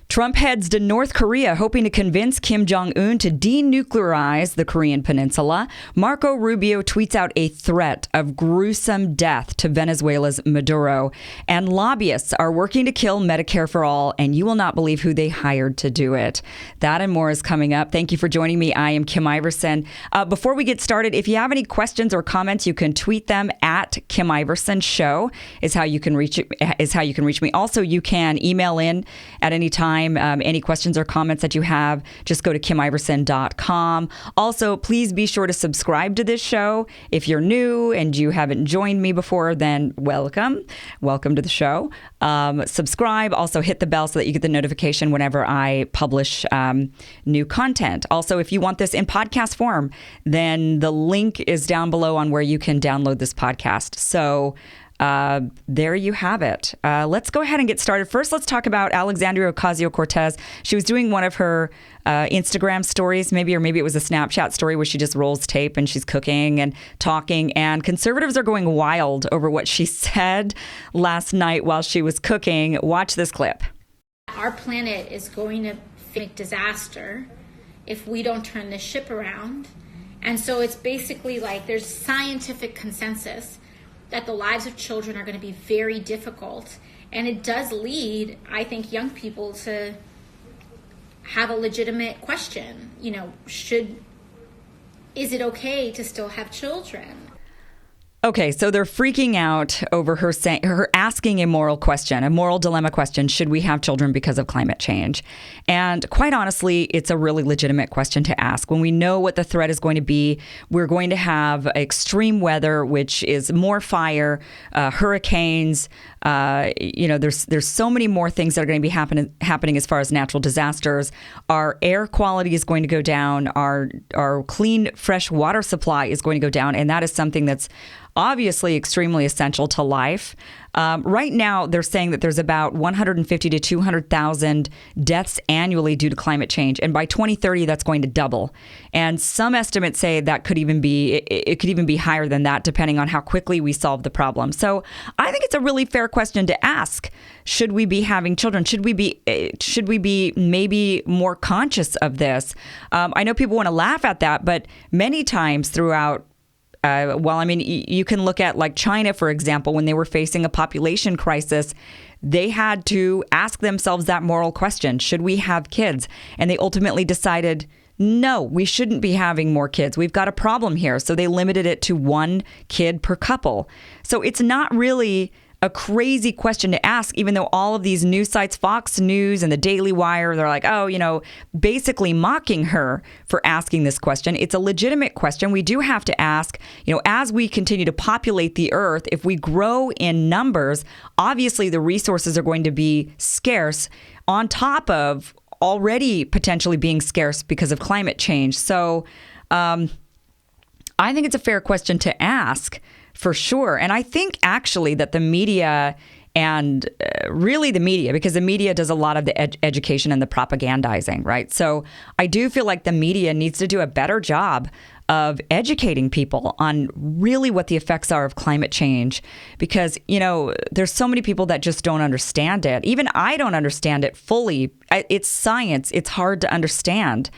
Trump heads to North Korea, hoping to convince Kim Jong-un to denuclearize the Korean peninsula. Marco Rubio tweets out a threat of gruesome death to Venezuela's Maduro. And lobbyists are working to kill Medicare for all, and you will not believe who they hired to do it. That and more is coming up. Thank you for joining me. I am Kim Iverson. Before we get started, if you have any questions or comments, you can tweet them at Kim Iverson Show is how you can reach me. Also, you can email in at any time. Any questions or comments that you have, just go to KimIverson.com. Also, please be sure to subscribe to this show. If you're new and you haven't joined me before, then welcome. Welcome to the show. Subscribe. Also, hit the bell so that you get the notification whenever I publish new content. Also, if you want this in podcast form, then the link is down below on where you can download this podcast. So there you have it. Let's go ahead and get started. First, let's talk about Alexandria Ocasio-Cortez. She was doing one of her Instagram stories, maybe it was a Snapchat story where she just rolls tape and she's cooking and talking. And conservatives are going wild over what she said last night while she was cooking. Watch this clip. Our planet is going to face disaster if we don't turn this ship around. And so it's basically like there's scientific consensus that the lives of children are going to be very difficult. And it does lead, I think, young people to have a legitimate question. You know, is it okay to still have children? Okay, so they're freaking out over her asking a moral question, a moral dilemma question. Should we have children because of climate change? And quite honestly, it's a really legitimate question to ask. When we know what the threat is going to be, we're going to have extreme weather, which is more fire, hurricanes. There's so many more things that are going to be happening as far as natural disasters. Our air quality is going to go down. Our clean, fresh water supply is going to go down. And that is something that's obviously extremely essential to life. Right now, they're saying that there's about 150 to 200,000 deaths annually due to climate change. And by 2030, that's going to double. And some estimates say that could even be higher than that, depending on how quickly we solve the problem. So I think it's a really fair question to ask. Should we be having children? Should we be maybe more conscious of this? I know people want to laugh at that, but many times throughout you can look at like China, for example, when they were facing a population crisis, they had to ask themselves that moral question. Should we have kids? And they ultimately decided, no, we shouldn't be having more kids. We've got a problem here. So they limited it to one kid per couple. So it's not really a crazy question to ask, even though all of these news sites, Fox News and the Daily Wire, they're like, basically mocking her for asking this question. It's a legitimate question. We do have to ask, as we continue to populate the earth, if we grow in numbers, obviously the resources are going to be scarce on top of already potentially being scarce because of climate change. So I think it's a fair question to ask. For sure. And I think actually that the media and really the media, because the media does a lot of the education and the propagandizing, right? So I do feel like the media needs to do a better job of educating people on really what the effects are of climate change, because, there's so many people that just don't understand it. Even I don't understand it fully. It's science. It's hard to understand.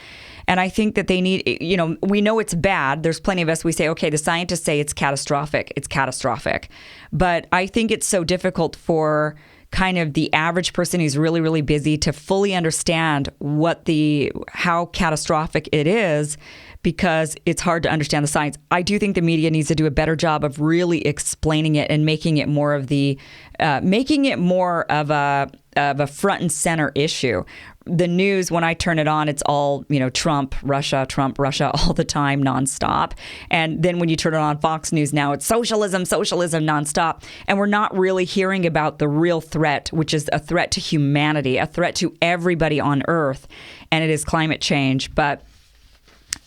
And I think that they need, we know it's bad. There's plenty of us, we say, okay, the scientists say it's catastrophic. It's catastrophic. But I think it's so difficult for kind of the average person who's really, really busy to fully understand how catastrophic it is, because it's hard to understand the science. I do think the media needs to do a better job of really explaining it and making it more of a front and center issue. The news, when I turn it on, it's all, Trump, Russia all the time, nonstop. And then when you turn it on Fox News now, it's socialism nonstop. And we're not really hearing about the real threat, which is a threat to humanity, a threat to everybody on Earth. And it is climate change. But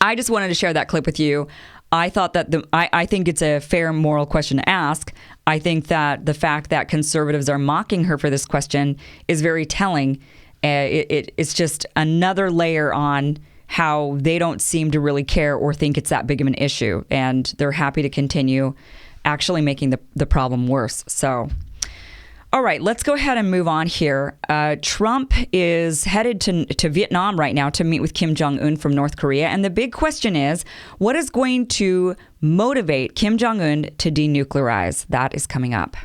I just wanted to share that clip with you. I thought that I think it's a fair moral question to ask. I think that the fact that conservatives are mocking her for this question is very telling. It's just another layer on how they don't seem to really care or think it's that big of an issue. And they're happy to continue actually making the problem worse. So, All right, let's go ahead and move on here. Trump is headed to Vietnam right now to meet with Kim Jong-un from North Korea. And the big question is, what is going to motivate Kim Jong-un to denuclearize? That is coming up.